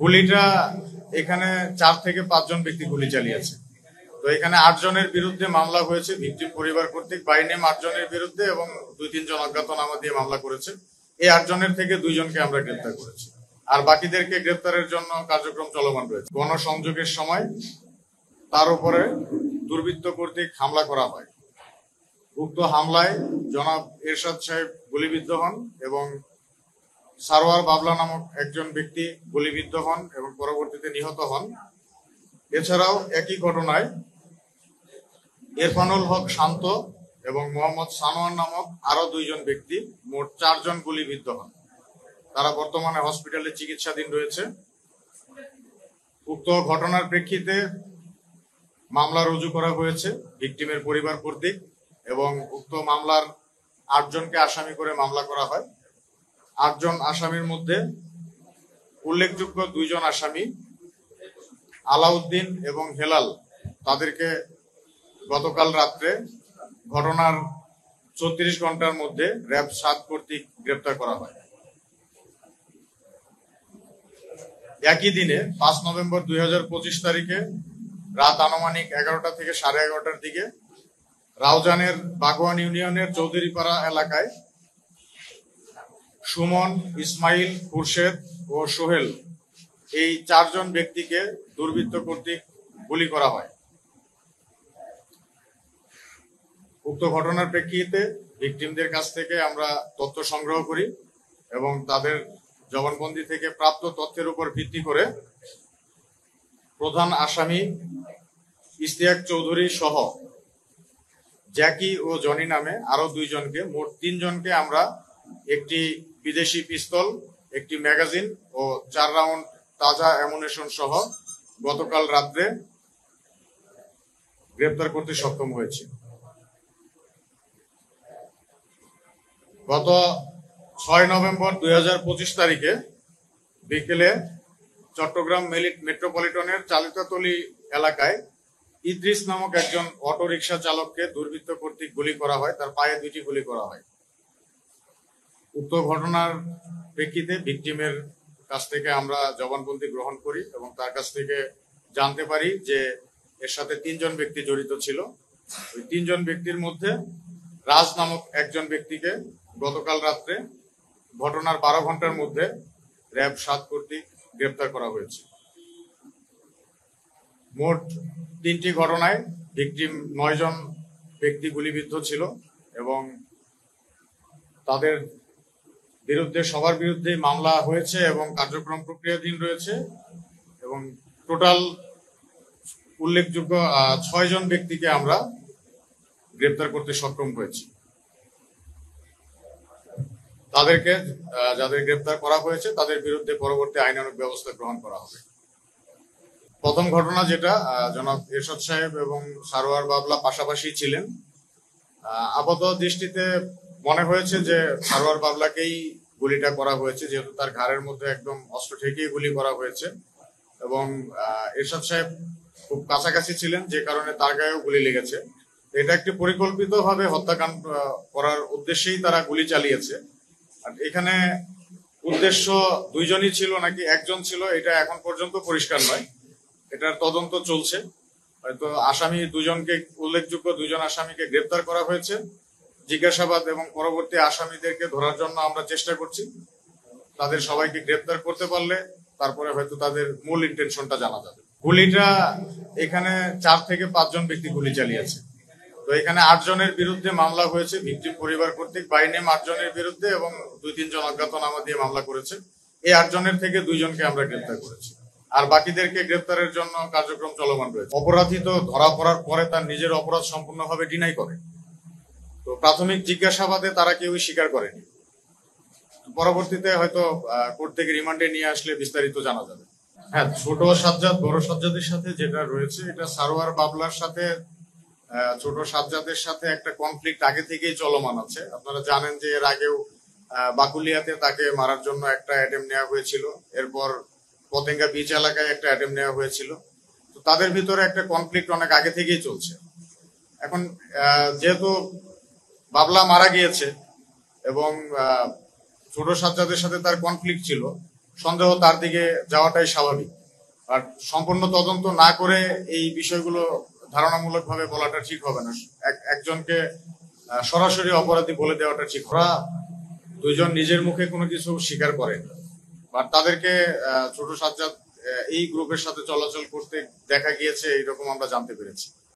গুলিটা এখানে 4 থেকে 5 জন ব্যক্তি গুলি চালিয়েছে। তো এখানে 8 জনের বিরুদ্ধে মামলা হয়েছে ভিকটিম পরিবার কর্তৃক, বাই নেম 8 জনের বিরুদ্ধে, এবং 2-3 জন অজ্ঞাতনামা দিয়ে মামলা করেছে। এই 8 জনের থেকে 2 জনকে আমরা গ্রেপ্তার করেছি, আর বাকিদেরকে গ্রেপ্তারের জন্য কার্যক্রম চলমান রয়েছে। গণসংযোগের সময় তার উপরে দুর্বৃত্ত কর্তৃক হামলা করা হয়। উক্ত হামলায় জনাব এরশাদ সাহেব গুলিবিদ্ধ হন এবং সারোয়ার বাবলা নামক একজন ব্যক্তি গুলিবিদ্ধ হন এবং পরবর্তীতে নিহত হন। এছাড়াও একই ঘটনায় ইরফানুল হক শান্ত এবং মোহাম্মদ সানোয়ার নামক আরো 2 জন ব্যক্তি, মোট 4 জন গুলিবিদ্ধ হন। তারা বর্তমানে হসপিটালে চিকিৎসাধীন রয়েছে। উক্ত ঘটনার প্রেক্ষিতে মামলা রুজু করা হয়েছে ভিকটিমের পরিবার কর্তৃক, এবং উক্ত মামলার 8 জনকে আসামি করে মামলা করা হয়। 8 জন আসামির মধ্যে উল্লেখযোগ্য 2 জন আসামি আলাউদ্দিন এবং হেলাল, তাদেরকে গতকাল রাত্রে ঘটনার 34 ঘন্টার মধ্যে র্যাব 7 কর্তৃক গ্রেপ্তার করা হয়। একই দিনে 5 নভেম্বর 2025 তারিখে রাত আনুমানিক 11টা থেকে 11:30টার দিকে রাউজানের বাগওয়ান ইউনিয়নের চৌধুরীপাড়া এলাকায় সুমন, ইসমাইল, খুরশেদ ও সোহেল, এই 4 জন ব্যক্তিকে দুর্বৃত্ত কর্তৃক গুলি করা হয়। উক্ত ঘটনার প্রেক্ষিতে ভিকটিমদের কাছ থেকে আমরা তথ্য সংগ্রহ করি এবং তাদের জবানবন্দি থেকে প্রাপ্ত তথ্যের উপর ভিত্তি করে প্রধান আসামি ইশতিয়াক চৌধুরী সহ জ্যাকি ও জনি নামে আরো 2 জনকে, মোট 3 জনকে আমরা একটি বিদেশি পিস্তল, একটি ম্যাগাজিন ও 4 রাউন্ড তাজা অ্যামুনেশন সহ গতকাল রাত্রে গ্রেপ্তার করতে সক্ষম হয়েছি। গত 6 নভেম্বর 2025 তারিখে বিকেলে চট্টগ্রাম মেট্রোপলিটনের চালিতাতলী এলাকায় ইদ্রিস নামক একজন অটোরিকশা চালককে দুর্বৃত্ত কর্তৃক গুলি করা হয়, তার পায়ে 2টি গুলি করা হয়। উক্ত ঘটনার প্রেক্ষিতে ভিকটিমের কাছ থেকে আমরা জবানবন্দি গ্রহণ করি এবং তার কাছ থেকে জানতে পারি যে এর সাথে 3 জন ব্যক্তি জড়িত ছিল। ওই 3 জন ব্যক্তির মধ্যে রাজ নামক একজন ব্যক্তিকে গতকাল রাত্রে ঘটনার 12 ঘন্টার মধ্যে র্যাব 7 কর্তৃক গ্রেপ্তার করা হয়েছে। মোট 3টি ঘটনায় ভিকটিম 9 জন ব্যক্তি গুলিবিদ্ধ ছিল এবং তাদের বিরুদ্ধে সবার বিরুদ্ধে মামলা হয়েছে এবং কার্যক্রম প্রক্রিয়াধীন রয়েছে, এবং টোটাল উল্লেখযোগ্য 6 জন ব্যক্তিকে আমরা গ্রেপ্তার করতে সক্ষম হয়েছি। তাদেরকে যাদের গ্রেপ্তার করা হয়েছে তাদের বিরুদ্ধে পরবর্তী আইনানুগ ব্যবস্থা গ্রহণ করা হবে। প্রথম ঘটনা যেটা, জনাব এরশাদ সাহেব এবং সারোয়ার বাবলা পাশাপাশি ছিলেন। আপাত দৃষ্টিতে মনে হয়েছে যে সারোয়ার বাবলাকেই গুলিটা করা হয়েছে, যেহেতু তার ঘাড়ের মধ্যে একদম অস্ত্র ঠেকিয়ে গুলি করা হয়েছে, এবং এরশাদ সাহেব খুব কাছাকাছি ছিলেন যে কারণে তার গায়েও গুলি লেগেছে। এটা একটি পরিকল্পিতভাবে হত্যাকাণ্ড করার উদ্দেশ্যেই তারা গুলি চালিয়েছে। আর এখানে উদ্দেশ্য 2 জনই ছিল নাকি 1 জন ছিল এটা এখন পর্যন্ত পরিষ্কার নয়, এটার তদন্ত চলছে। হয়তো আসামি 2 জনকে, উল্লেখযোগ্য 2 জন আসামিকে গ্রেপ্তার করা হয়েছে। জিজ্ঞাসাবাদ এবং পরবর্তী আসামিদেরকে ধরার জন্য আমরা চেষ্টা করছি। তাদের সবাইকে গ্রেপ্তার করতে পারলে তারপরে হয়তো তাদের মূল ইন্টেনশনটা জানা যাবে। গুলিটা এখানে 4 থেকে 5 জন ব্যক্তি গুলি চালিয়েছে। তো এখানে 8 জনের বিরুদ্ধে মামলা হয়েছে ভিকটিম পরিবার কর্তৃক, বাই নেম 8 জনের বিরুদ্ধে, এবং 2-3 জন অজ্ঞাতনামা দিয়ে মামলা করেছে। এই 8 জনের থেকে 2 জনকে আমরা গ্রেপ্তার করেছি, আর বাকিদেরকে গ্রেপ্তারের জন্য কার্যক্রম চলমান রয়েছে। অপরাধী তো ধরা পড়ার পরে তার নিজের অপরাধ সম্পূর্ণভাবে ডিনাই করে। তো প্রাথমিক জিজ্ঞাসাবাদে তারা কেউই স্বীকার করেনি। পরবর্তীতে হয়তো কোর্ট থেকে রিমান্ডে নিয়ে আসলে বিস্তারিত জানা যাবে। হ্যাঁ, ছোট সাজ্জাদ বড় সাজ্জাদের সাথে যেটা রয়েছে, এটা সারোয়ার বাবলার সাথে ছোট সাজ্জাদের সাথে একটা কনফ্লিক্ট আগে থেকেই চলমান আছে। আপনারা জানেন যে এর আগেও বাকুলিয়াতে তাকে মারার জন্য একটা অ্যাটেম্প নেওয়া হয়েছিল, এরপর পতেঙ্গা বিচ এলাকায় একটা অ্যাটেম্প নেওয়া হয়েছিল। তো তাদের ভিতরে একটা কনফ্লিক্ট অনেক আগে থেকেই চলছে। এখন যেহেতু বাবলা মারা গিয়েছে এবং ছোট সাজ্জাদের সাথে তার কনফ্লিক্ট ছিল, সন্দেহ তার দিকে যাওয়াটাই স্বাভাবিক। আর সম্পূর্ণ তদন্ত না করে এই বিষয়গুলো ধারণামূলকভাবে বলাটা ঠিক হবে না। একজনকে সরাসরি অপরাধী বলে দেওয়াটা ঠিক। ওরা দুইজন নিজের মুখে কোনো কিছু স্বীকার করে, বা তাদেরকে ছোট সাজ্জাদ এই গ্রুপের সাথে চলাচল করতে দেখা গিয়েছে, এইরকম আমরা জানতে পেরেছি।